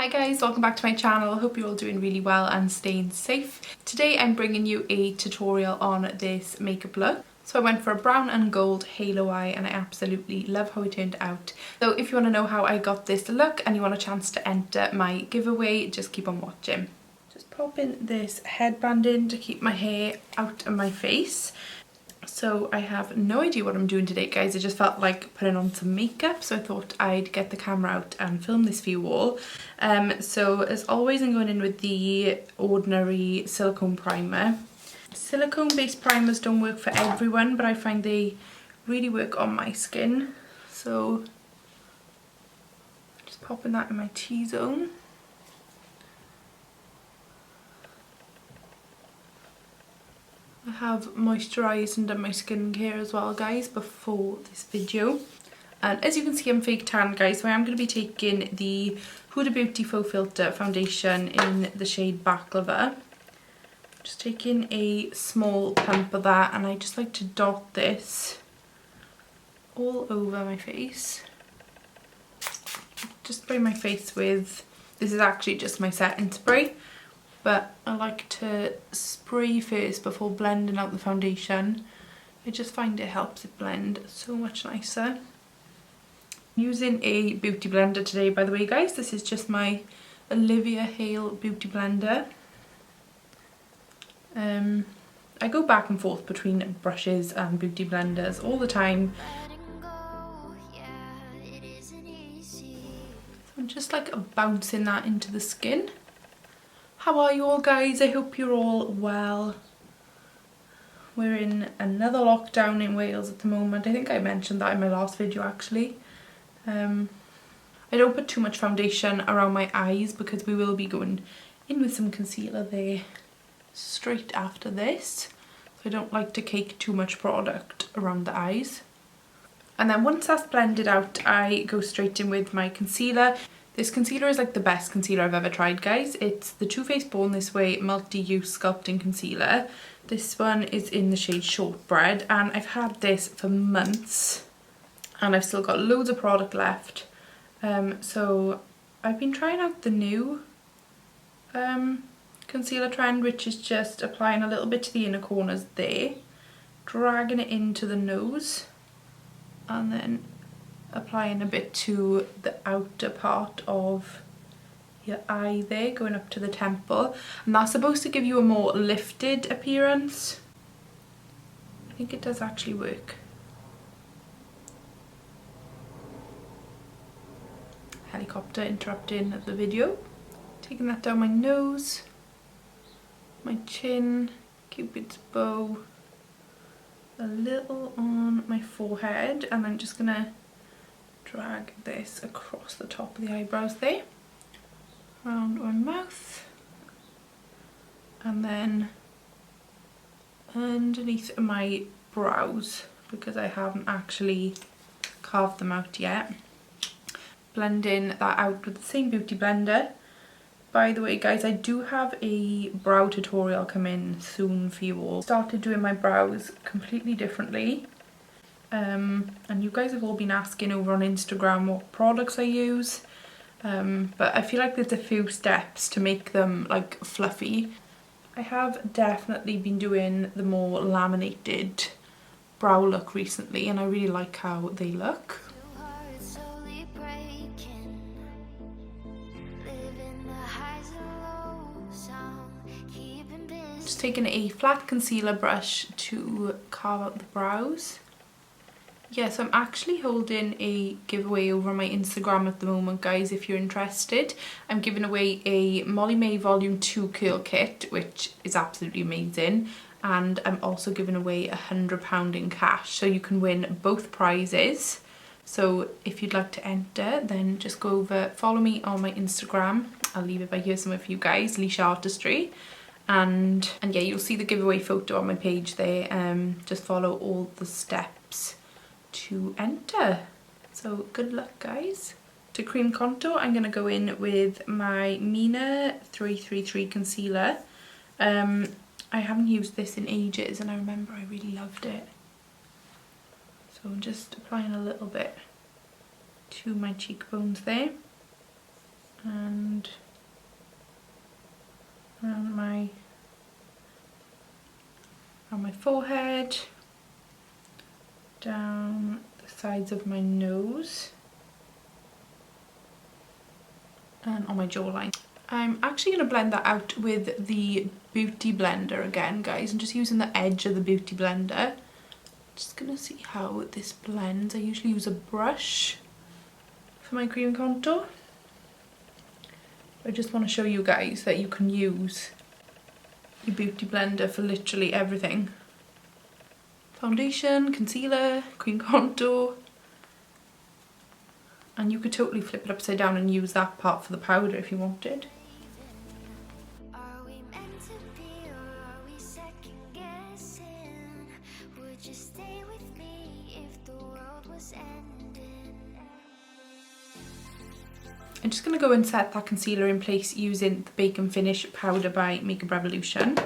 Hi guys, welcome back to my channel. Hope you're all doing really well and staying safe. Today I'm bringing you a tutorial on this makeup look. So I went for a brown and gold halo eye and I absolutely love how it turned out. So if you want to know how I got this look and you want a chance to enter my giveaway, just keep on watching. Just popping this headband in to keep my hair out of my face. So I have no idea what I'm doing today, guys. I just felt like putting on some makeup, so I thought I'd get the camera out and film this for you all. So as always, I'm going in with the ordinary silicone primer. Silicone based primers don't work for everyone, but I find they really work on my skin. So just popping that in my T-zone. I have moisturised and done my skincare as well, guys, before this video. And as you can see, I'm fake tan, guys, so I am going to be taking the Huda Beauty Faux Filter foundation in the shade Baklava. Just taking a small pump of that, and I just like to dot this all over my face. Just spray my face with, this is actually just my setting spray. But I like to spray first before blending out the foundation. I just find it helps it blend so much nicer. I'm using a beauty blender today, by the way, guys. This is just my Olivia Hale beauty blender. I go back and forth between brushes and beauty blenders all the time. So I'm just like bouncing that into the skin. How are you all, guys? I hope you're all well. We're in another lockdown in Wales at the moment. I think I mentioned that in my last video, actually. I don't put too much foundation around my eyes because we will be going in with some concealer there straight after this. So I don't like to cake too much product around the eyes. And then once that's blended out, I go straight in with my concealer. This concealer is like the best concealer I've ever tried, guys. It's the Too Faced Born This Way Multi-Use Sculpting Concealer. This one is in the shade Shortbread, and I've had this for months and I've still got loads of product left. So I've been trying out the new concealer trend, which is just applying a little bit to the inner corners there, dragging it into the nose, and then applying a bit to the outer part of your eye there, going up to the temple, and that's supposed to give you a more lifted appearance. I think it does actually work. Helicopter interrupting the video. Taking that down my nose, my chin, Cupid's bow, a little on my forehead, and I'm just gonna drag this across the top of the eyebrows there, around my mouth, and then underneath my brows because I haven't actually carved them out yet. Blending that out with the same beauty blender. By the way, guys, I do have a brow tutorial coming soon for you all. Started doing my brows completely differently. And you guys have all been asking over on Instagram what products I use, but I feel like there's a few steps to make them like fluffy. I have definitely been doing the more laminated brow look recently, and I really like how they look. Just taking a flat concealer brush to carve out the brows. Yeah, so I'm actually holding a giveaway over on my Instagram at the moment, guys, if you're interested. I'm giving away a Molly-Mae Volume 2 curl kit, which is absolutely amazing. And I'm also giving away £100 in cash, so you can win both prizes. So if you'd like to enter, then just go over, follow me on my Instagram. I'll leave it by here somewhere for you guys, Leisha Artistry. And yeah, you'll see the giveaway photo on my page there. Just follow all the steps to enter. So good luck, guys. To cream contour, I'm going to go in with my Mina 333 concealer. I haven't used this in ages and I remember I really loved it. So I'm just applying a little bit to my cheekbones there. And my forehead, down the sides of my nose, and on my jawline. I'm actually going to blend that out with the Beauty Blender again, guys. I'm just using the edge of the Beauty Blender. Just going to see how this blends. I usually use a brush for my cream contour. I just want to show you guys that you can use your Beauty Blender for literally everything. Foundation, concealer, cream contour. And you could totally flip it upside down and use that part for the powder if you wanted. I'm just going to go and set that concealer in place using the Bake and Finish powder by Makeup Revolution.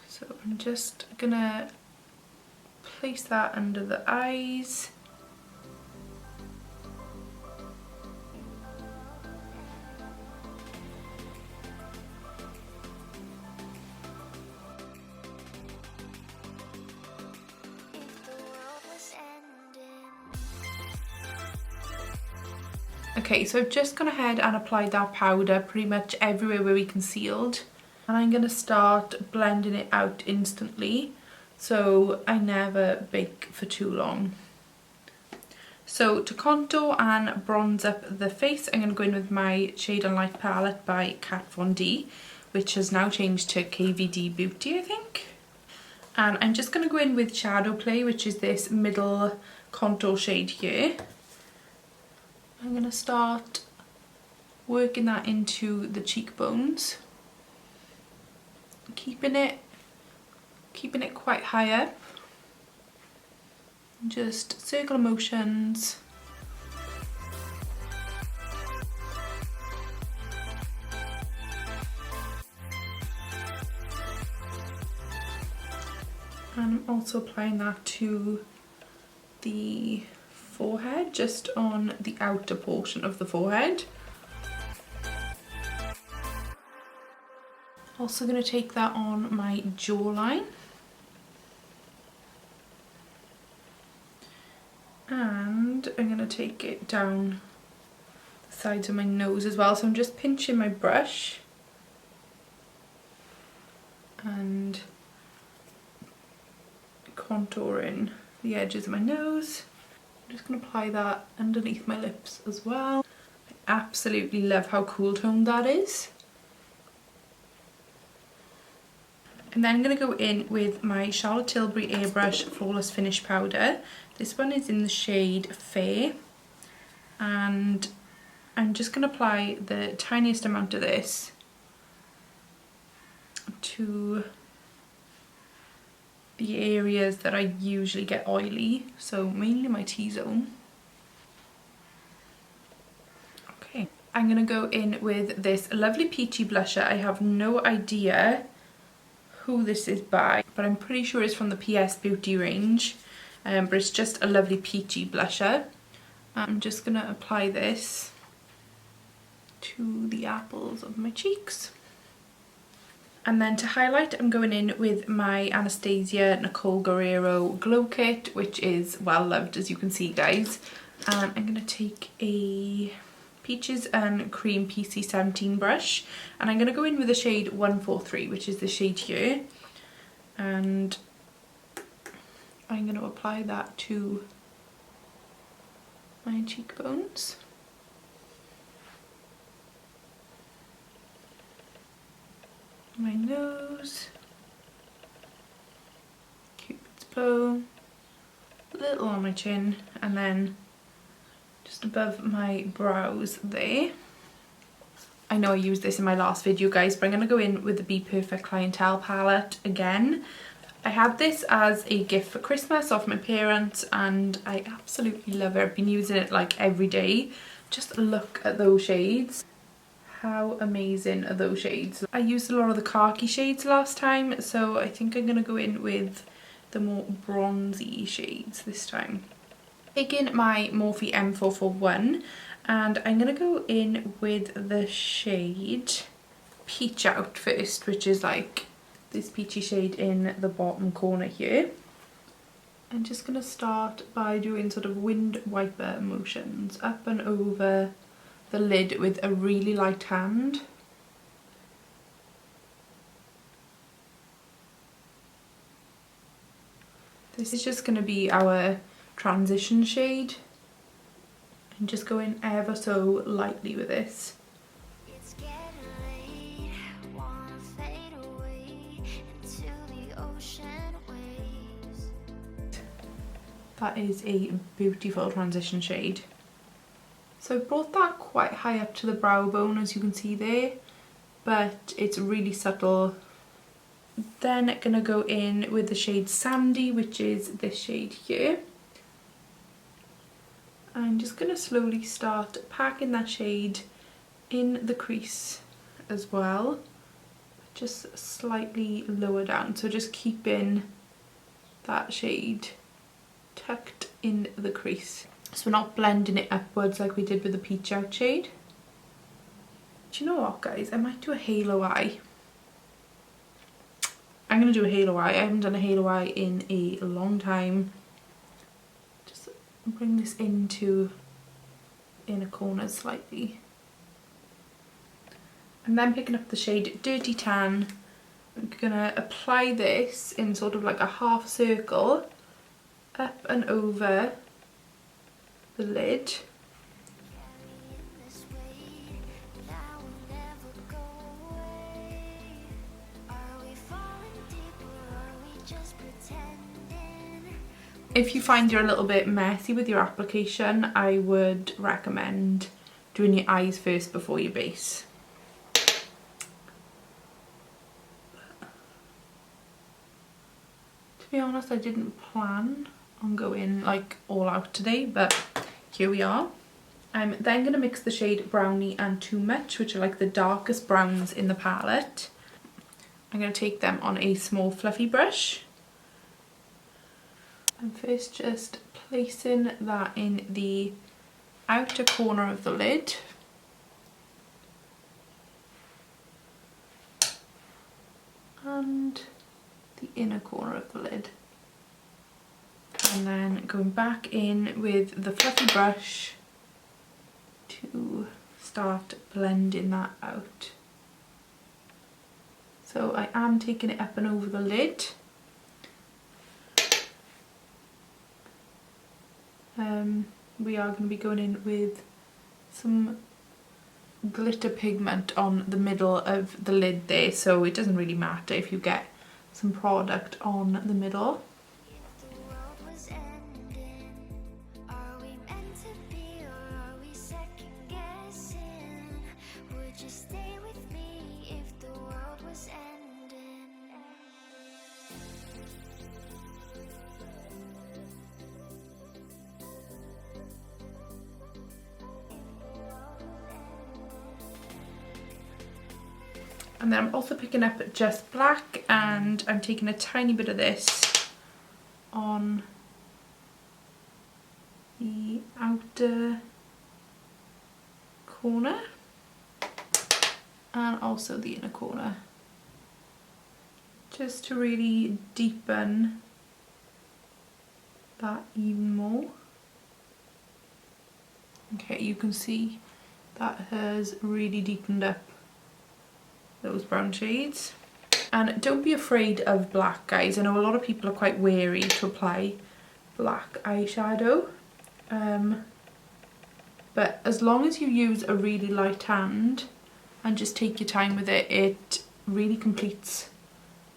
So I'm just going to place that under the eyes. Okay, so I've just gone ahead and applied that powder pretty much everywhere where we concealed. And I'm going to start blending it out instantly, so I never bake for too long. So to contour and bronze up the face, I'm going to go in with my Shade and Light palette by Kat Von D, which has now changed to KVD Beauty, I think. And I'm just going to go in with Shadow Play, which is this middle contour shade here. I'm going to start working that into the cheekbones, keeping it quite high up, just circular motions. And I'm also applying that to the forehead, just on the outer portion of the forehead. Also going to take that on my jawline. And I'm going to take it down the sides of my nose as well. So I'm just pinching my brush and contouring the edges of my nose. I'm just going to apply that underneath my lips as well. I absolutely love how cool toned that is. And then I'm going to go in with my Charlotte Tilbury Airbrush Flawless Finish Powder. This one is in the shade Fair. And I'm just going to apply the tiniest amount of this to the areas that I usually get oily, so mainly my T-zone. Okay, I'm going to go in with this lovely peachy blusher. I have no idea who this is by, but I'm pretty sure it's from the PS Beauty range, but it's just a lovely peachy blusher. I'm just going to apply this to the apples of my cheeks. And then to highlight, I'm going in with my Anastasia Nicole Guerrero Glow Kit, which is well loved, as you can see, guys. And I'm going to take a Peaches and Cream PC17 brush, and I'm going to go in with the shade 143, which is the shade here. And I'm going to apply that to my cheekbones. My nose, Cupid's bow, a little on my chin, and then just above my brows there. I know I used this in my last video, guys, but I'm going to go in with the Bperfect Clientele palette again. I had this as a gift for Christmas off my parents and I absolutely love it. I've been using it like every day. Just look at those shades. How amazing are those shades? I used a lot of the khaki shades last time, so I think I'm going to go in with the more bronzy shades this time. Taking my Morphe M441 and I'm going to go in with the shade Peach Out first, which is like this peachy shade in the bottom corner here. I'm just going to start by doing sort of wind wiper motions up and over the lid with a really light hand. This is just going to be our transition shade. I'm just going ever so lightly with this. That is a beautiful transition shade. So I brought that quite high up to the brow bone, as you can see there, but it's really subtle. Then gonna go in with the shade Sandy, which is this shade here. I'm just gonna slowly start packing that shade in the crease as well, just slightly lower down, so just keeping that shade tucked in the crease, so we're not blending it upwards like we did with the peach out shade. Do you know what, guys, I might do a halo eye. I'm gonna do a halo eye. I haven't done a halo eye in a long time. Just bring this into inner corners slightly, and then picking up the shade Dirty Tan, I'm gonna apply this in sort of like a half circle up and over the lid. If you find you're a little bit messy with your application, I would recommend doing your eyes first before your base. To be honest, I didn't plan on going like all out today, but here we are. I'm then going to mix the shade Brownie and Too Much, which are like the darkest browns in the palette. I'm going to take them on a small fluffy brush. I'm first just placing that in the outer corner of the lid. And the inner corner of the lid. And then going back in with the fluffy brush to start blending that out. So I am taking it up and over the lid. We are going to be going in with some glitter pigment on the middle of the lid there, so it doesn't really matter if you get some product on the middle. And then I'm also picking up Just Black, and I'm taking a tiny bit of this on the outer corner and also the inner corner, just to really deepen that even more. Okay, you can see that has really deepened up those brown shades. And don't be afraid of black, guys. I know a lot of people are quite wary to apply black eyeshadow, but as long as you use a really light hand and just take your time with it, it really completes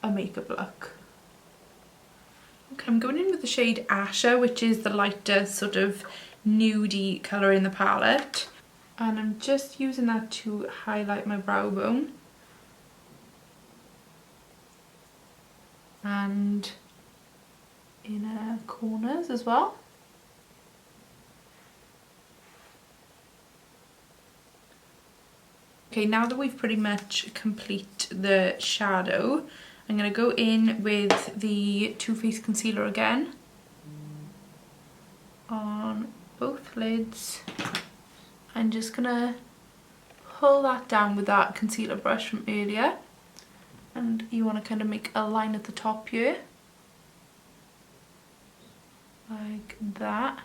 a makeup look. Okay, I'm going in with the shade Asher, which is the lighter sort of nudie colour in the palette, and I'm just using that to highlight my brow bone and inner corners as well. Okay, now that we've pretty much complete the shadow, I'm going to go in with the Too Faced concealer again on both lids. I'm just going to pull that down with that concealer brush from earlier. And you want to kind of make a line at the top here, like that,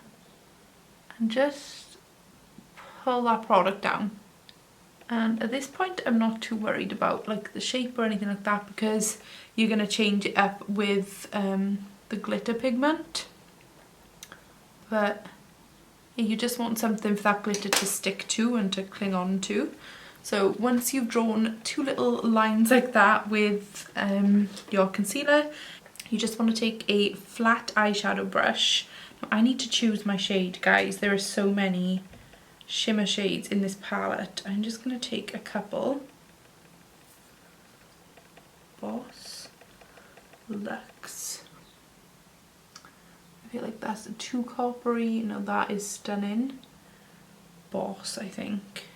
and just pull that product down. And at this point I'm not too worried about like the shape or anything like that, because you're going to change it up with the glitter pigment. But you just want something for that glitter to stick to and to cling on to. So once you've drawn two little lines like that with your concealer, you just want to take a flat eyeshadow brush. Now, I need to choose my shade, guys. There are so many shimmer shades in this palette. I'm just going to take a couple. Boss, Luxe. I feel like that's too coppery. No, that is stunning. Boss, I think.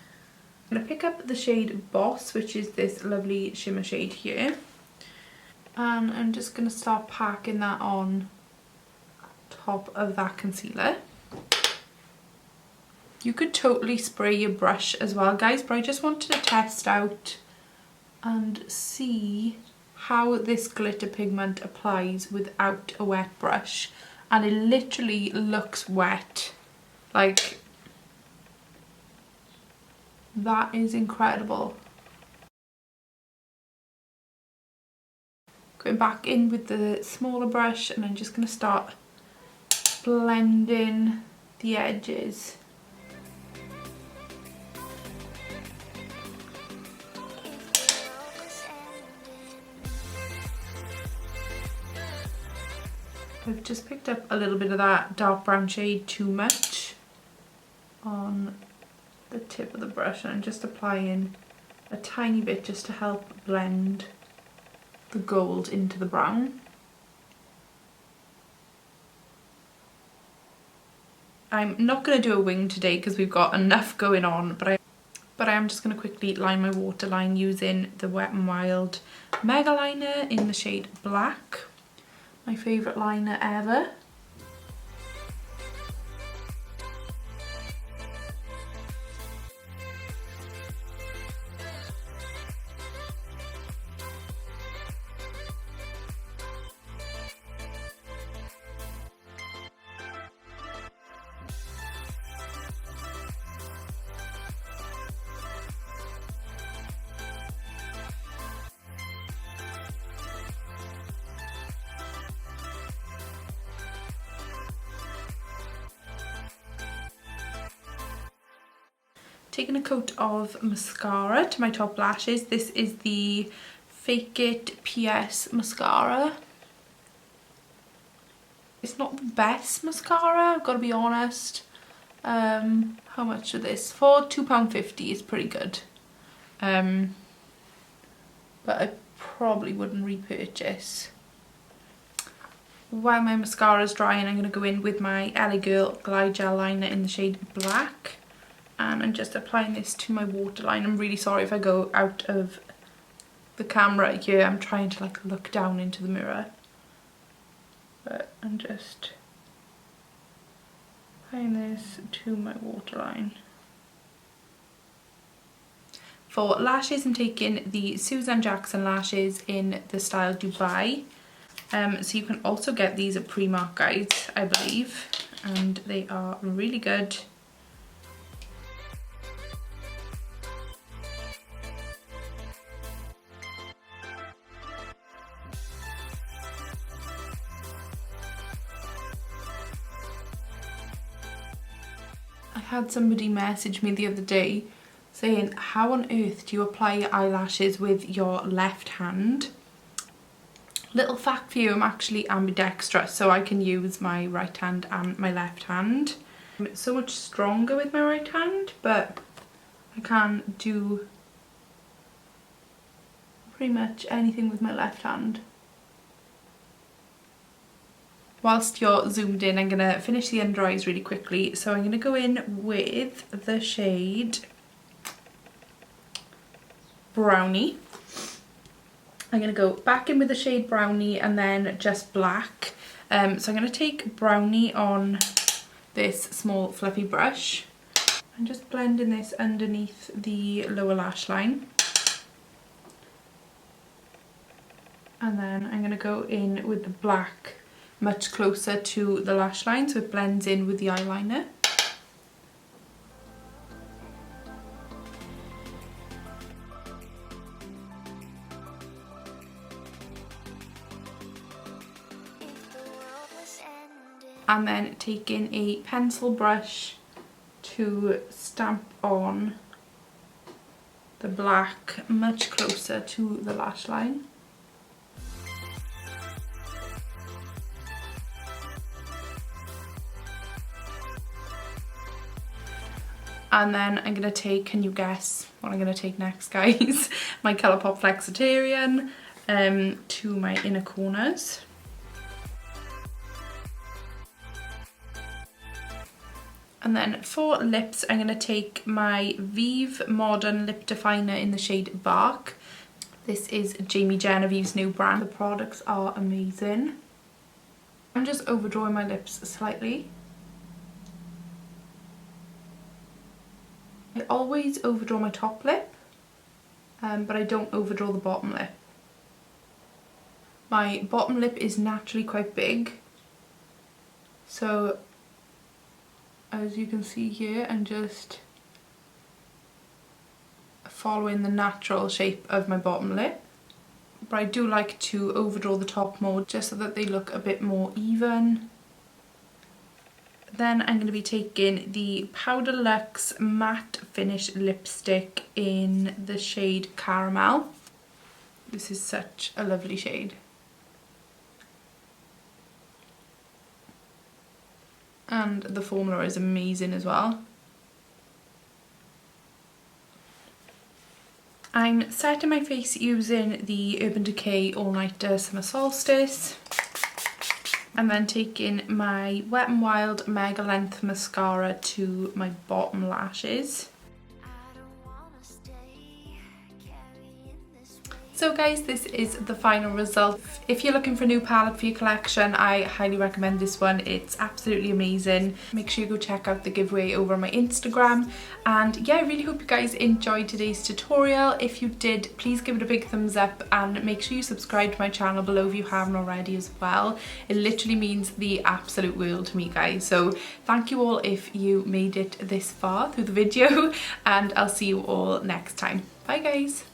I'm going to pick up the shade Boss, which is this lovely shimmer shade here. And I'm just going to start packing that on top of that concealer. You could totally spray your brush as well, guys, but I just wanted to test out and see how this glitter pigment applies without a wet brush. And it literally looks wet. Like, that is incredible. Going back in with the smaller brush, and I'm just going to start blending the edges. I've just picked up a little bit of that dark brown shade too much on the tip of the brush, and I'm just applying a tiny bit just to help blend the gold into the brown. I'm not going to do a wing today because we've got enough going on, but I am just going to quickly line my waterline using the Wet n Wild Mega Liner in the shade Black. My favourite liner ever. Taking a coat of mascara to my top lashes. This is the Fake It PS mascara. It's not the best mascara, I've got to be honest. How much is this? For £2.50 it's pretty good. But I probably wouldn't repurchase. While my mascara is drying, I'm going to go in with my LA Girl Glide Gel Liner in the shade Black. And I'm just applying this to my waterline. I'm really sorry if I go out of the camera here. I'm trying to like look down into the mirror. But I'm just applying this to my waterline. For lashes, I'm taking the Susan Jackson lashes in the style Dubai. So you can also get these at Primark, guys, I believe. And they are really good. I had somebody message me the other day saying, how on earth do you apply your eyelashes with your left hand? Little fact for you, I'm actually ambidextrous, so I can use my right hand and my left hand. It's so much stronger with my right hand, but I can do pretty much anything with my left hand. Whilst you're zoomed in, I'm going to finish the under eyes really quickly. So I'm going to go in with the shade Brownie. I'm going to go back in with the shade Brownie and then just Black. So I'm going to take Brownie on this small fluffy brush and just blending this underneath the lower lash line. And then I'm going to go in with the black much closer to the lash line so it blends in with the eyeliner. And then taking a pencil brush to stamp on the black much closer to the lash line. And then I'm going to take, can you guess what I'm going to take next, guys? My Colourpop Flexitarian to my inner corners. And then for lips, I'm going to take my Vive Modern Lip Definer in the shade Bark. This is Jamie Genevieve's new brand. The products are amazing. I'm just overdrawing my lips slightly. I always overdraw my top lip, but I don't overdraw the bottom lip. My bottom lip is naturally quite big, so as you can see here, I'm just following the natural shape of my bottom lip. But I do like to overdraw the top more just so that they look a bit more even. Then I'm going to be taking the Powder Luxe Matte Finish Lipstick in the shade Caramel. This is such a lovely shade. And the formula is amazing as well. I'm setting my face using the Urban Decay All Nighter Summer Solstice. And then taking my Wet n Wild Mega Length Mascara to my bottom lashes. So guys, this is the final result. If you're looking for a new palette for your collection, I highly recommend this one. It's absolutely amazing. Make sure you go check out the giveaway over on my Instagram. And yeah, I really hope you guys enjoyed today's tutorial. If you did, please give it a big thumbs up and make sure you subscribe to my channel below if you haven't already as well. It literally means the absolute world to me, guys. So thank you all if you made it this far through the video, and I'll see you all next time. Bye guys.